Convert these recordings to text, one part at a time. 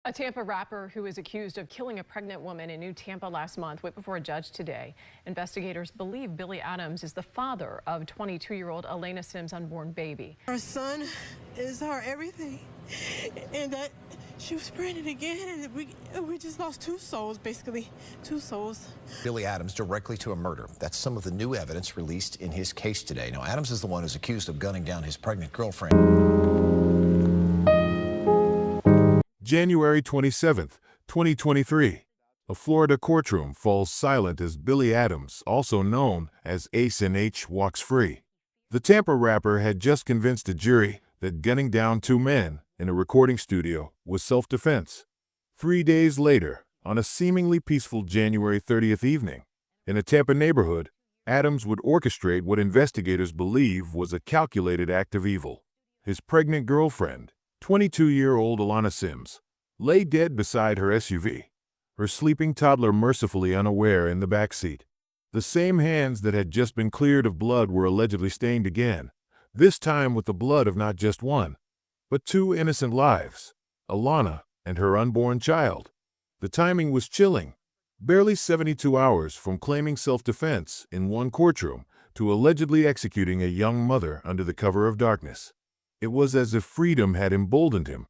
A Tampa rapper who is accused of killing a pregnant woman in New Tampa last month went before a judge today. Investigators believe Billy Adams is the father of 22-year-old Alana Sims' unborn baby. Our son is our everything, and that she was pregnant again, and we just lost two souls, basically, two souls. Billy Adams directly to a murder. That's some of the new evidence released in his case today. Now, Adams is the one who's accused of gunning down his pregnant girlfriend. January 27, 2023. A Florida courtroom falls silent as Billy Adams, also known as Ace and H, walks free. The Tampa rapper had just convinced a jury that gunning down two men in a recording studio was self-defense. 3 days later, on a seemingly peaceful January 30th evening, in a Tampa neighborhood, Adams would orchestrate what investigators believe was a calculated act of evil. His pregnant girlfriend, 22-year-old Alana Sims, lay dead beside her SUV, her sleeping toddler mercifully unaware in the back seat. The same hands that had just been cleared of blood were allegedly stained again, this time with the blood of not just one, but two innocent lives, Alana and her unborn child. The timing was chilling, barely 72 hours from claiming self-defense in one courtroom to allegedly executing a young mother under the cover of darkness. It was as if freedom had emboldened him,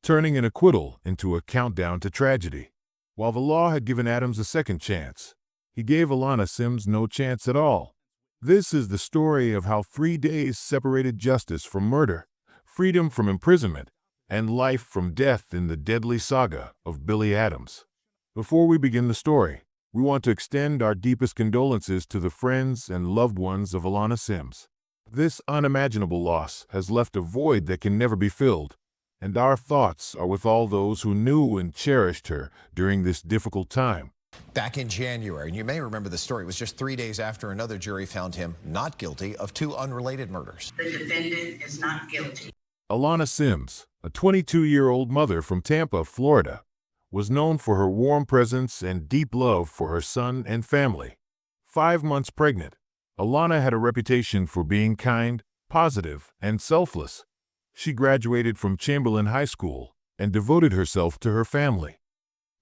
turning an acquittal into a countdown to tragedy. While the law had given Adams a second chance, he gave Alana Sims no chance at all. This is the story of how 3 days separated justice from murder, freedom from imprisonment, and life from death in the deadly saga of Billy Adams. Before we begin the story, we want to extend our deepest condolences to the friends and loved ones of Alana Sims. This unimaginable loss has left a void that can never be filled, and our thoughts are with all those who knew and cherished her during this difficult time. Back in January, and you may remember the story, it was just 3 days after another jury found him not guilty of two unrelated murders. The defendant is not guilty. Alana Sims, a 22-year-old mother from Tampa, Florida, was known for her warm presence and deep love for her son and family. 5 months pregnant, Alana had a reputation for being kind, positive, and selfless. She graduated from Chamberlain High School and devoted herself to her family,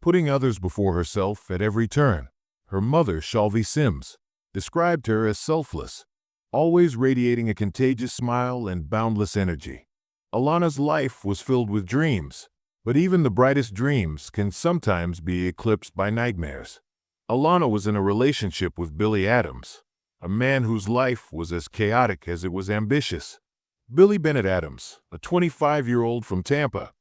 putting others before herself at every turn. Her mother, Alana Sims, described her as selfless, always radiating a contagious smile and boundless energy. Alana's life was filled with dreams, but even the brightest dreams can sometimes be eclipsed by nightmares. Alana was in a relationship with Billy Adams, a man whose life was as chaotic as it was ambitious. Billy Bennett Adams, a 25-year-old from Tampa,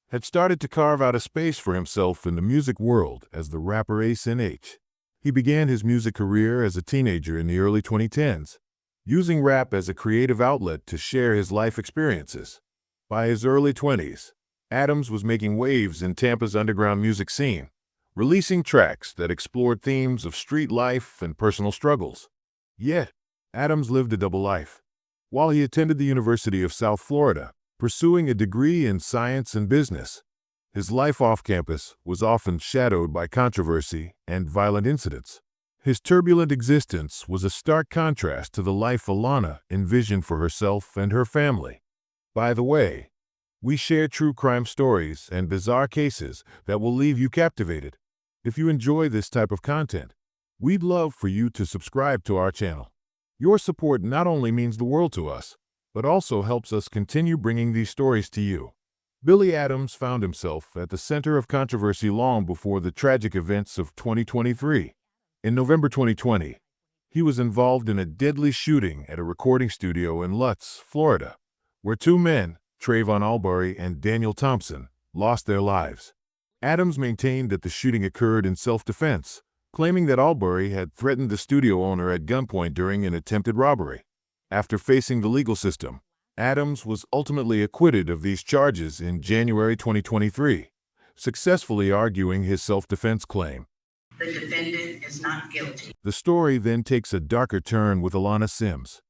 had started to carve out a space for himself in the music world as the rapper Ace and H. He began his music career as a teenager in the early 2010s, using rap as a creative outlet to share his life experiences. By his early 20s, Adams was making waves in Tampa's underground music scene, releasing tracks that explored themes of street life and personal struggles. Yet, Adams lived a double life. While he attended the University of South Florida, pursuing a degree in science and business, his life off campus was often shadowed by controversy and violent incidents. His turbulent existence was a stark contrast to the life Alana envisioned for herself and her family. By the way, we share true crime stories and bizarre cases that will leave you captivated. If you enjoy this type of content, we'd love for you to subscribe to our channel. Your support not only means the world to us, but also helps us continue bringing these stories to you. Billy Adams found himself at the center of controversy long before the tragic events of 2023. In November 2020, he was involved in a deadly shooting at a recording studio in Lutz, Florida, where two men, Trayvon Albury and Daniel Thompson, lost their lives. Adams maintained that the shooting occurred in self-defense, claiming that Albury had threatened the studio owner at gunpoint during an attempted robbery. After facing the legal system, Adams was ultimately acquitted of these charges in January 2023, successfully arguing his self-defense claim. The defendant is not guilty. The story then takes a darker turn with Alana Sims.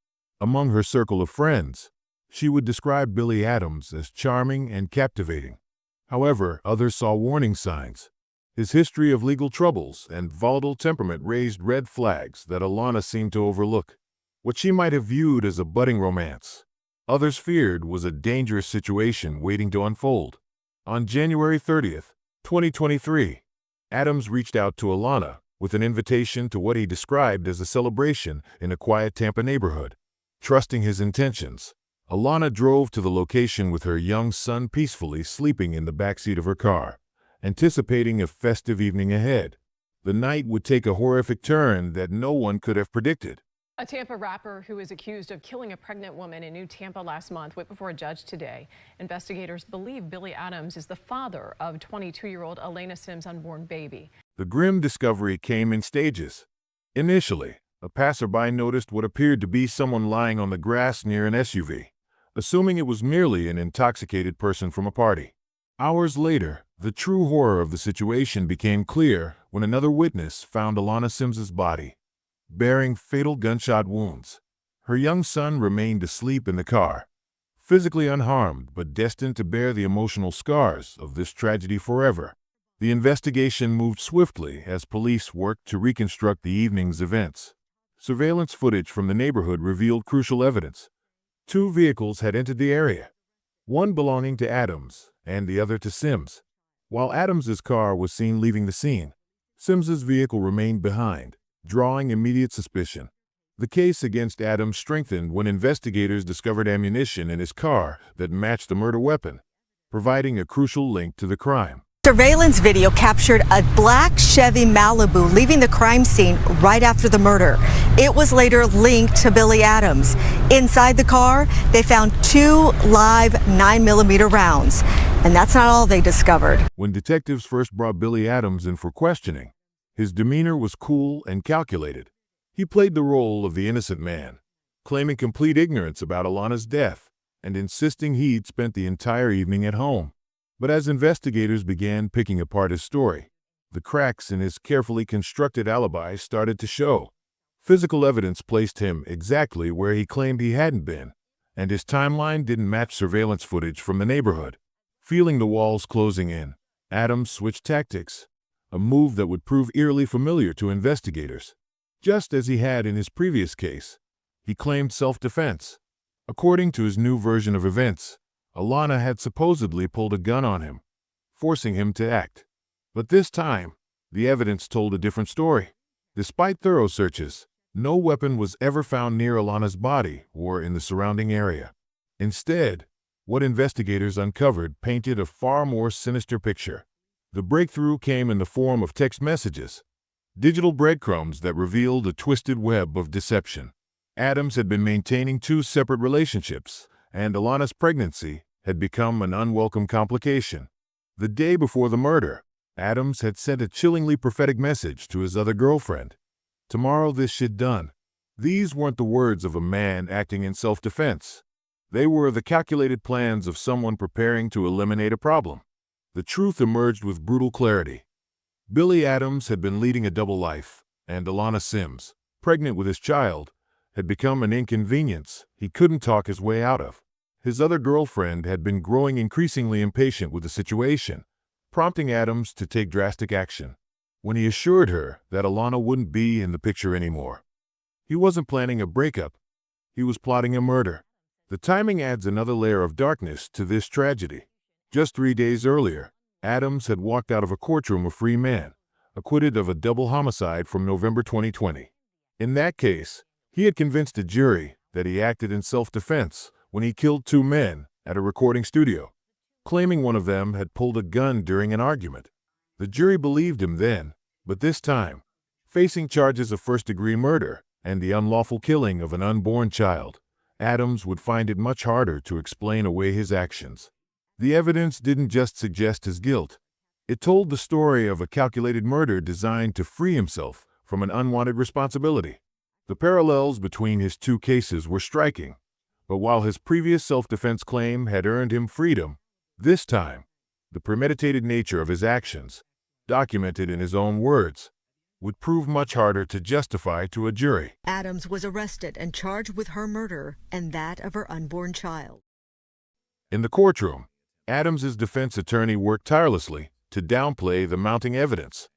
Among her circle of friends, she would describe Billy Adams as charming and captivating. However, others saw warning signs. His history of legal troubles and volatile temperament raised red flags that Alana seemed to overlook. What she might have viewed as a budding romance, others feared was a dangerous situation waiting to unfold. On January 30th, 2023. Adams reached out to Alana with an invitation to what he described as a celebration in a quiet Tampa neighborhood. Trusting his intentions, Alana drove to the location with her young son peacefully sleeping in the backseat of her car, anticipating a festive evening ahead. The night would take a horrific turn that no one could have predicted. A Tampa rapper who is accused of killing a pregnant woman in New Tampa last month went before a judge today. Investigators believe Billy Adams is the father of 22-year-old Alana Sims' unborn baby. The grim discovery came in stages. Initially, a passerby noticed what appeared to be someone lying on the grass near an SUV, assuming it was merely an intoxicated person from a party. Hours later, the true horror of the situation became clear when another witness found Alana Sims's body, bearing fatal gunshot wounds. Her young son remained asleep in the car, physically unharmed but destined to bear the emotional scars of this tragedy forever. The investigation moved swiftly as police worked to reconstruct the evening's events. Surveillance footage from the neighborhood revealed crucial evidence. 2 vehicles had entered the area, one belonging to Adams and the other to Sims. While Adams's car was seen leaving the scene, Sims's vehicle remained behind, drawing immediate suspicion. The case against Adams strengthened when investigators discovered ammunition in his car that matched the murder weapon, providing a crucial link to the crime. Surveillance video captured a black Chevy Malibu leaving the crime scene right after the murder. It was later linked to Billy Adams. Inside the car, they found 2 live 9mm rounds. And that's not all they discovered. When detectives first brought Billy Adams in for questioning, his demeanor was cool and calculated. He played the role of the innocent man, claiming complete ignorance about Alana's death and insisting he'd spent the entire evening at home. But as investigators began picking apart his story, the cracks in his carefully constructed alibi started to show. Physical evidence placed him exactly where he claimed he hadn't been, and his timeline didn't match surveillance footage from the neighborhood. Feeling the walls closing in, Adams switched tactics, a move that would prove eerily familiar to investigators. Just as he had in his previous case, he claimed self-defense. According to his new version of events, Alana had supposedly pulled a gun on him, forcing him to act. But this time, the evidence told a different story. Despite thorough searches, no weapon was ever found near Alana's body or in the surrounding area. Instead, what investigators uncovered painted a far more sinister picture. The breakthrough came in the form of text messages, digital breadcrumbs that revealed a twisted web of deception. Adams had been maintaining 2 separate relationships, and Alana's pregnancy had become an unwelcome complication. The day before the murder, Adams had sent a chillingly prophetic message to his other girlfriend. "Tomorrow this shit done." These weren't the words of a man acting in self-defense. They were the calculated plans of someone preparing to eliminate a problem. The truth emerged with brutal clarity. Billy Adams had been leading a double life, and Alana Sims, pregnant with his child, had become an inconvenience he couldn't talk his way out of. His other girlfriend had been growing increasingly impatient with the situation, prompting Adams to take drastic action. When he assured her that Alana wouldn't be in the picture anymore, he wasn't planning a breakup, he was plotting a murder. The timing adds another layer of darkness to this tragedy. Just 3 days earlier, Adams had walked out of a courtroom a free man, acquitted of a double homicide from November 2020. In that case, he had convinced a jury that he acted in self-defense when he killed 2 men at a recording studio, claiming one of them had pulled a gun during an argument. The jury believed him then, but this time, facing charges of first-degree murder and the unlawful killing of an unborn child, Adams would find it much harder to explain away his actions. The evidence didn't just suggest his guilt. It told the story of a calculated murder designed to free himself from an unwanted responsibility. The parallels between his 2 cases were striking, but while his previous self-defense claim had earned him freedom, this time, the premeditated nature of his actions, documented in his own words, would prove much harder to justify to a jury. Adams was arrested and charged with her murder and that of her unborn child. In the courtroom, Adams's defense attorney worked tirelessly to downplay the mounting evidence,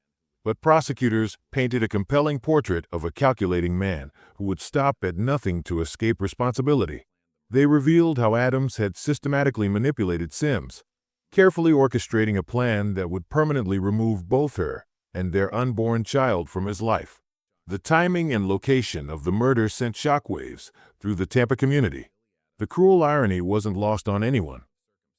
but prosecutors painted a compelling portrait of a calculating man who would stop at nothing to escape responsibility. They revealed how Adams had systematically manipulated Sims, carefully orchestrating a plan that would permanently remove both her and their unborn child from his life. The timing and location of the murder sent shockwaves through the Tampa community. The cruel irony wasn't lost on anyone.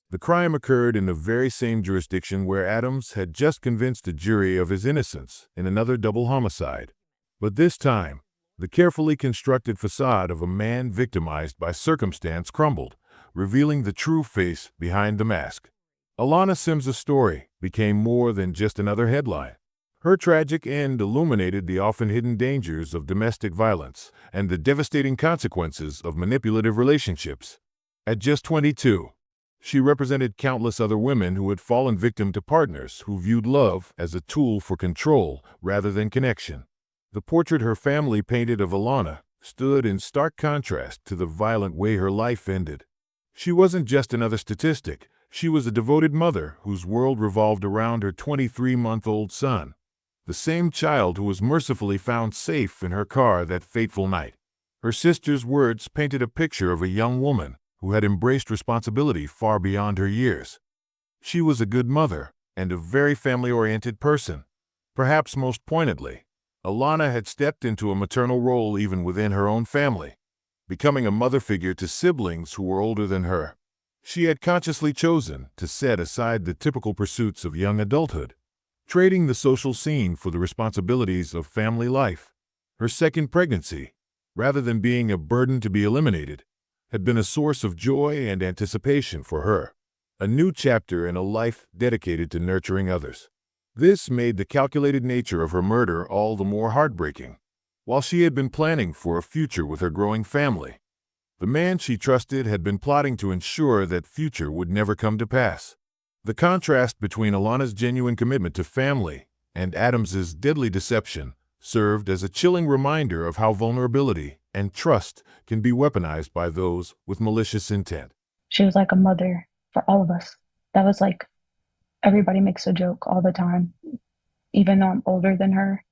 The crime occurred in the very same jurisdiction where Adams had just convinced a jury of his innocence in another double homicide. But this time, the carefully constructed facade of a man victimized by circumstance crumbled, revealing the true face behind the mask. Alana Sims' story became more than just another headline. Her tragic end illuminated the often hidden dangers of domestic violence and the devastating consequences of manipulative relationships. At just 22, she represented countless other women who had fallen victim to partners who viewed love as a tool for control rather than connection. The portrait her family painted of Alana stood in stark contrast to the violent way her life ended. She wasn't just another statistic. She was a devoted mother whose world revolved around her 23-month-old son, the same child who was mercifully found safe in her car that fateful night. Her sister's words painted a picture of a young woman who had embraced responsibility far beyond her years. She was a good mother and a very family-oriented person. Perhaps most poignantly, Alana had stepped into a maternal role even within her own family, becoming a mother figure to siblings who were older than her. She had consciously chosen to set aside the typical pursuits of young adulthood, trading the social scene for the responsibilities of family life. Her second pregnancy, rather than being a burden to be eliminated, had been a source of joy and anticipation for her, a new chapter in a life dedicated to nurturing others. This made the calculated nature of her murder all the more heartbreaking. While she had been planning for a future with her growing family, the man she trusted had been plotting to ensure that future would never come to pass. The contrast between Alana's genuine commitment to family and Adams's deadly deception served as a chilling reminder of how vulnerability and trust can be weaponized by those with malicious intent. She was like a mother for all of us. That was like, everybody makes a joke all the time. Even though I'm older than her,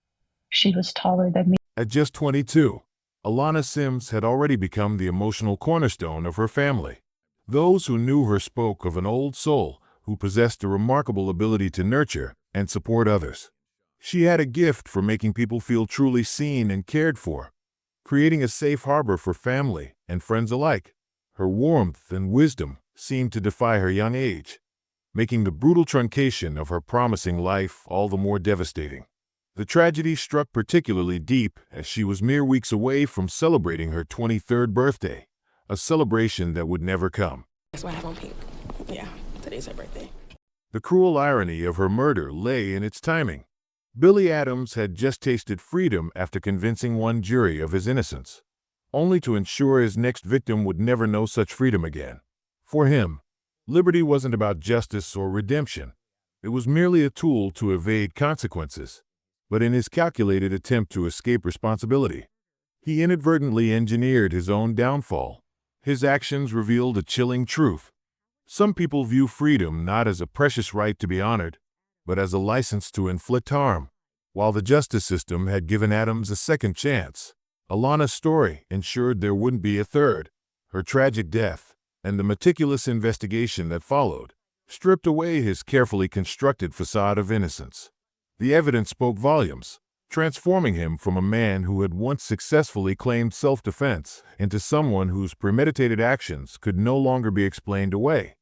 she was taller than me. At just 22, Alana Sims had already become the emotional cornerstone of her family. Those who knew her spoke of an old soul who possessed a remarkable ability to nurture and support others. She had a gift for making people feel truly seen and cared for, creating a safe harbor for family and friends alike. Her warmth and wisdom seemed to defy her young age, making the brutal truncation of her promising life all the more devastating. The tragedy struck particularly deep as she was mere weeks away from celebrating her 23rd birthday, a celebration that would never come. That's what I have on pink. Yeah, today's her birthday. The cruel irony of her murder lay in its timing. Billy Adams had just tasted freedom after convincing one jury of his innocence, only to ensure his next victim would never know such freedom again. For him, liberty wasn't about justice or redemption. It was merely a tool to evade consequences. But in his calculated attempt to escape responsibility, he inadvertently engineered his own downfall. His actions revealed a chilling truth. Some people view freedom not as a precious right to be honored, but as a license to inflict harm. While the justice system had given Adams a second chance, Alana's story ensured there wouldn't be a third. Her tragic death, and the meticulous investigation that followed, stripped away his carefully constructed facade of innocence. The evidence spoke volumes, transforming him from a man who had once successfully claimed self-defense into someone whose premeditated actions could no longer be explained away.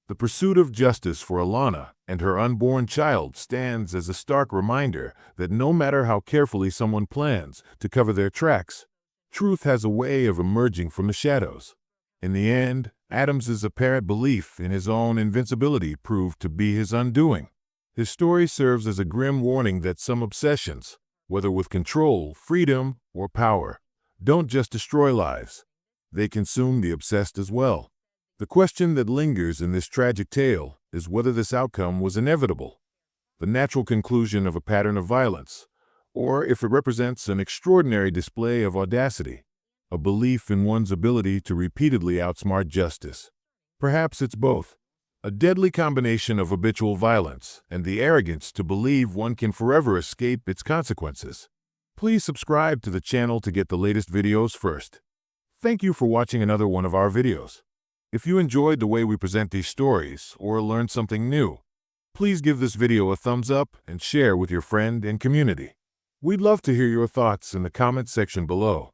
The pursuit of justice for Alana and her unborn child stands as a stark reminder that no matter how carefully someone plans to cover their tracks, truth has a way of emerging from the shadows. In the end, Adams's apparent belief in his own invincibility proved to be his undoing. His story serves as a grim warning that some obsessions, whether with control, freedom, or power, don't just destroy lives. They consume the obsessed as well. The question that lingers in this tragic tale is whether this outcome was inevitable, the natural conclusion of a pattern of violence, or if it represents an extraordinary display of audacity, a belief in one's ability to repeatedly outsmart justice. Perhaps it's both. A deadly combination of habitual violence and the arrogance to believe one can forever escape its consequences. Please subscribe to the channel to get the latest videos first. Thank you for watching another one of our videos. If you enjoyed the way we present these stories or learned something new, please give this video a thumbs up and share with your friend and community. We'd love to hear your thoughts in the comment section below.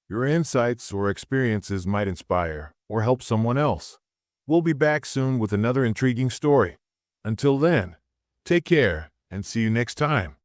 Your insights or experiences might inspire or help someone else. We'll be back soon with another intriguing story. Until then, take care and see you next time.